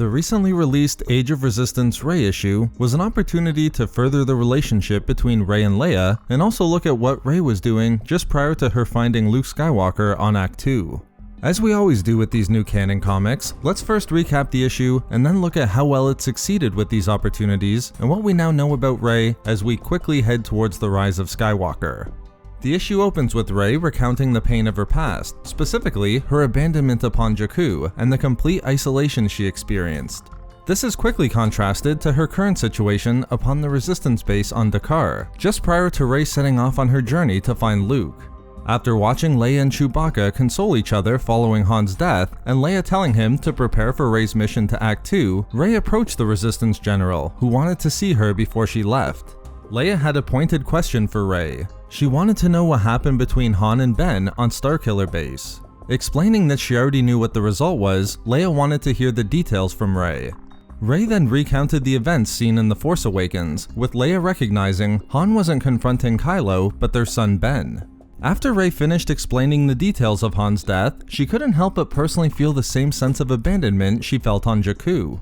The recently released Age of Resistance Rey issue was an opportunity to further the relationship between Rey and Leia, and also look at what Rey was doing just prior to her finding Luke Skywalker on Ahch-To. As we always do with these new canon comics, let's first recap the issue and then look at how well it succeeded with these opportunities and what we now know about Rey as we quickly head towards the rise of Skywalker. The issue opens with Rey recounting the pain of her past, specifically her abandonment upon Jakku and the complete isolation she experienced. This is quickly contrasted to her current situation upon the Resistance base on Dakar, just prior to Rey setting off on her journey to find Luke. After watching Leia and Chewbacca console each other following Han's death, and Leia telling him to prepare for Rey's mission to Ahch-To, Rey approached the Resistance general, who wanted to see her before she left. Leia had a pointed question for Rey. She wanted to know what happened between Han and Ben on Starkiller base. Explaining that she already knew what the result was, Leia wanted to hear the details from Rey. Rey then recounted the events seen in The Force Awakens, with Leia recognizing Han wasn't confronting Kylo, but their son Ben. After Rey finished explaining the details of Han's death, she couldn't help but personally feel the same sense of abandonment she felt on Jakku.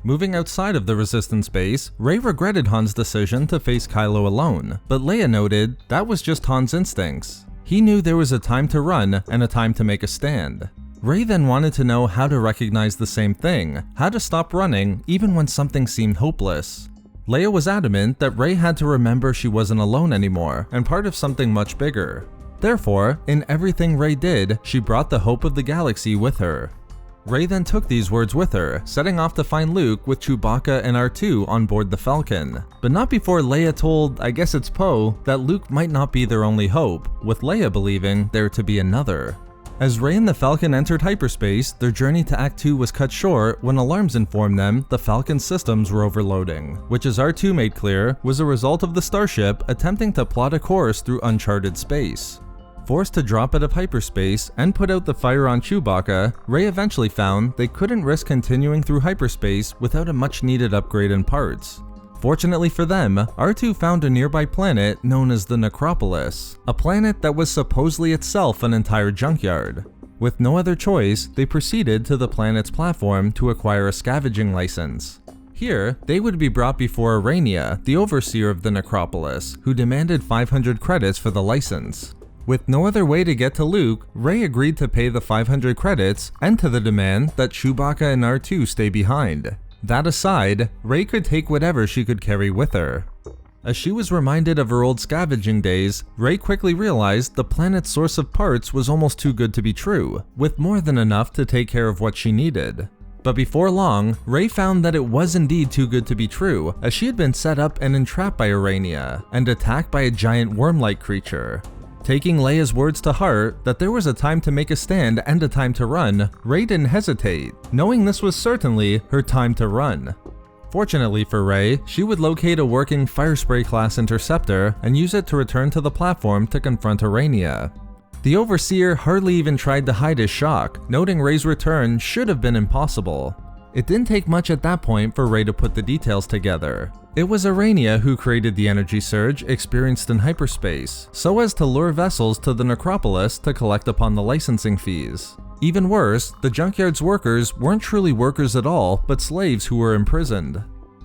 Moving outside of the Resistance base, Rey regretted Han's decision to face Kylo alone, but Leia noted that was just Han's instincts. He knew there was a time to run and a time to make a stand. Rey then wanted to know how to recognize the same thing, how to stop running even when something seemed hopeless. Leia was adamant that Rey had to remember she wasn't alone anymore and part of something much bigger. Therefore, in everything Rey did, she brought the hope of the galaxy with her. Rey then took these words with her, setting off to find Luke with Chewbacca and R2 on board the Falcon. But not before Leia told, I guess it's Poe, that Luke might not be their only hope, with Leia believing there to be another. As Rey and the Falcon entered hyperspace, their journey to Ahch-To was cut short when alarms informed them the Falcon's systems were overloading, which, as R2 made clear, was a result of the starship attempting to plot a course through uncharted space. Forced to drop out of hyperspace and put out the fire on Chewbacca, Rey eventually found they couldn't risk continuing through hyperspace without a much needed upgrade in parts. Fortunately for them, R2 found a nearby planet known as the Necropolis, a planet that was supposedly itself an entire junkyard. With no other choice, they proceeded to the planet's platform to acquire a scavenging license. Here, they would be brought before Rvmuller, the overseer of the Necropolis, who demanded 500 credits for the license. With no other way to get to Luke, Rey agreed to pay the 500 credits and to the demand that Chewbacca and R2 stay behind. That aside, Rey could take whatever she could carry with her. As she was reminded of her old scavenging days, Rey quickly realized the planet's source of parts was almost too good to be true, with more than enough to take care of what she needed. But before long, Rey found that it was indeed too good to be true, as she had been set up and entrapped by Rvmuller and attacked by a giant worm-like creature. Taking Leia's words to heart that there was a time to make a stand and a time to run, Rey didn't hesitate, knowing this was certainly her time to run. Fortunately for Rey, she would locate a working Firespray class interceptor and use it to return to the platform to confront Rvmuller. The Overseer hardly even tried to hide his shock, noting Rey's return should have been impossible. It didn't take much at that point for Rey to put the details together. It was Rvmuller who created the energy surge experienced in hyperspace, so as to lure vessels to the Necropolis to collect upon the licensing fees. Even worse, the junkyard's workers weren't truly workers at all, but slaves who were imprisoned.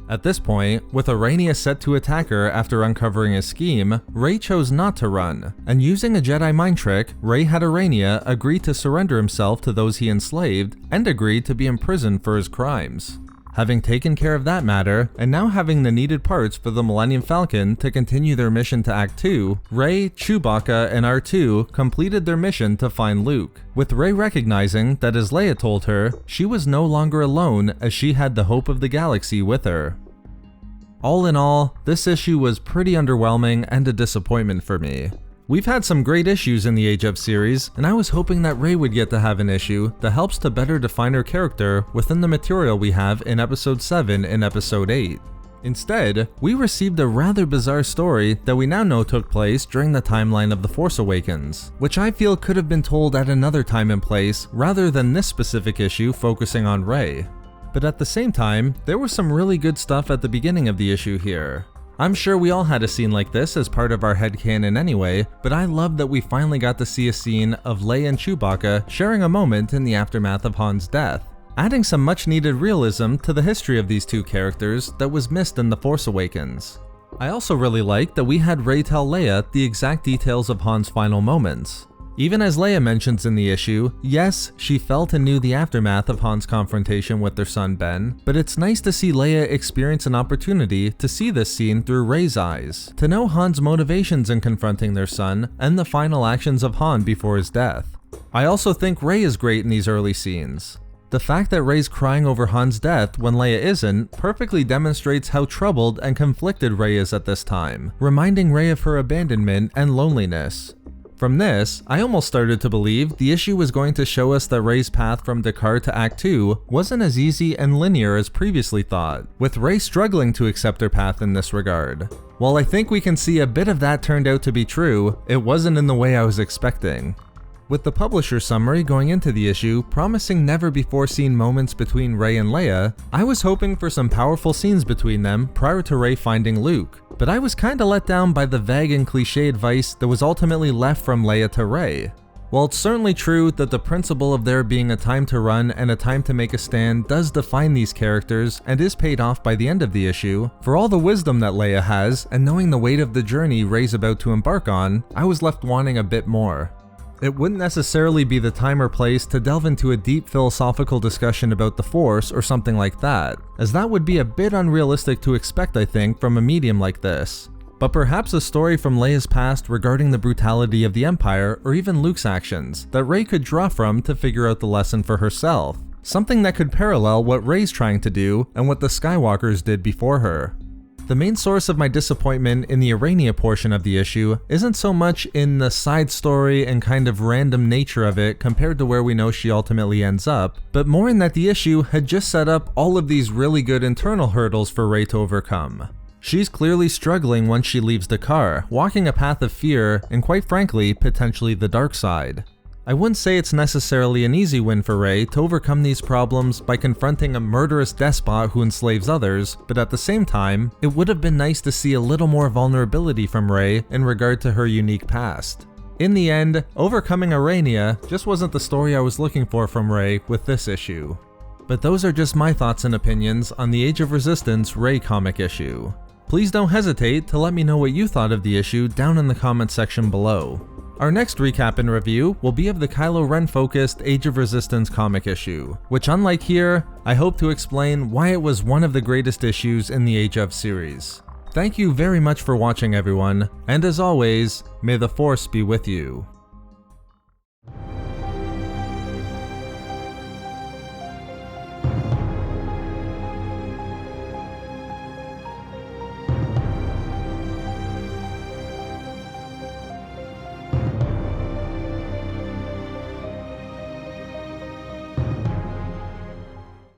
At this point, with Rvmuller set to attack her after uncovering his scheme, Rey chose not to run, and using a Jedi mind trick, Rey had Rvmuller agree to surrender himself to those he enslaved, and agreed to be imprisoned for his crimes. Having taken care of that matter, and now having the needed parts for the Millennium Falcon to continue their mission to Ahch-To, Rey, Chewbacca, and R2 completed their mission to find Luke, with Rey recognizing that, as Leia told her, she was no longer alone as she had the hope of the galaxy with her. All in all, this issue was pretty underwhelming and a disappointment for me. We've had some great issues in the Age of series, and I was hoping that Rey would get to have an issue that helps to better define her character within the material we have in Episode 7 and Episode 8. Instead, we received a rather bizarre story that we now know took place during the timeline of The Force Awakens, which I feel could have been told at another time and place rather than this specific issue focusing on Rey. But at the same time, there was some really good stuff at the beginning of the issue here. I'm sure we all had a scene like this as part of our headcanon anyway, but I love that we finally got to see a scene of Leia and Chewbacca sharing a moment in the aftermath of Han's death. adding some much needed realism to the history of these two characters that was missed in The Force Awakens. I also really liked that we had Rey tell Leia the exact details of Han's final moments. Even as Leia mentions in the issue, yes, she felt and knew the aftermath of Han's confrontation with their son Ben, but it's nice to see Leia experience an opportunity to see this scene through Rey's eyes, to know Han's motivations in confronting their son and the final actions of Han before his death. I also think Rey is great in these early scenes. The fact that Rey's crying over Han's death when Leia isn't perfectly demonstrates how troubled and conflicted Rey is at this time, reminding Rey of her abandonment and loneliness. From this, I almost started to believe the issue was going to show us that Rey's path from Dakar to Ahch-To wasn't as easy and linear as previously thought, with Rey struggling to accept her path in this regard. While I think we can see a bit of that turned out to be true, it wasn't in the way I was expecting. With the publisher summary going into the issue promising never-before-seen moments between Rey and Leia, I was hoping for some powerful scenes between them prior to Rey finding Luke, but I was kinda let down by the vague and cliché advice that was ultimately left from Leia to Rey. While it's certainly true that the principle of there being a time to run and a time to make a stand does define these characters and is paid off by the end of the issue, for all the wisdom that Leia has and knowing the weight of the journey Rey's about to embark on, I was left wanting a bit more. It wouldn't necessarily be the time or place to delve into a deep philosophical discussion about the Force or something like that, as that would be a bit unrealistic to expect, I think, from a medium like this. But perhaps a story from Leia's past regarding the brutality of the Empire or even Luke's actions that Rey could draw from to figure out the lesson for herself, something that could parallel what Rey's trying to do and what the Skywalkers did before her. The main source of my disappointment in the Urania portion of the issue isn't so much in the side story and kind of random nature of it compared to where we know she ultimately ends up, but more in that the issue had just set up all of these really good internal hurdles for Rey to overcome. She's clearly struggling once she leaves Dakar, walking a path of fear and quite frankly, potentially the dark side. I wouldn't say it's necessarily an easy win for Rey to overcome these problems by confronting a murderous despot who enslaves others, but at the same time, it would have been nice to see a little more vulnerability from Rey in regard to her unique past. In the end, overcoming Urania just wasn't the story I was looking for from Rey with this issue. But those are just my thoughts and opinions on the Age of Resistance Rey comic issue. Please don't hesitate to let me know what you thought of the issue down in the comment section below. Our next recap and review will be of the Kylo Ren-focused Age of Resistance comic issue, which unlike here, I hope to explain why it was one of the greatest issues in the Age of series. Thank you very much for watching everyone, and as always, may the Force be with you.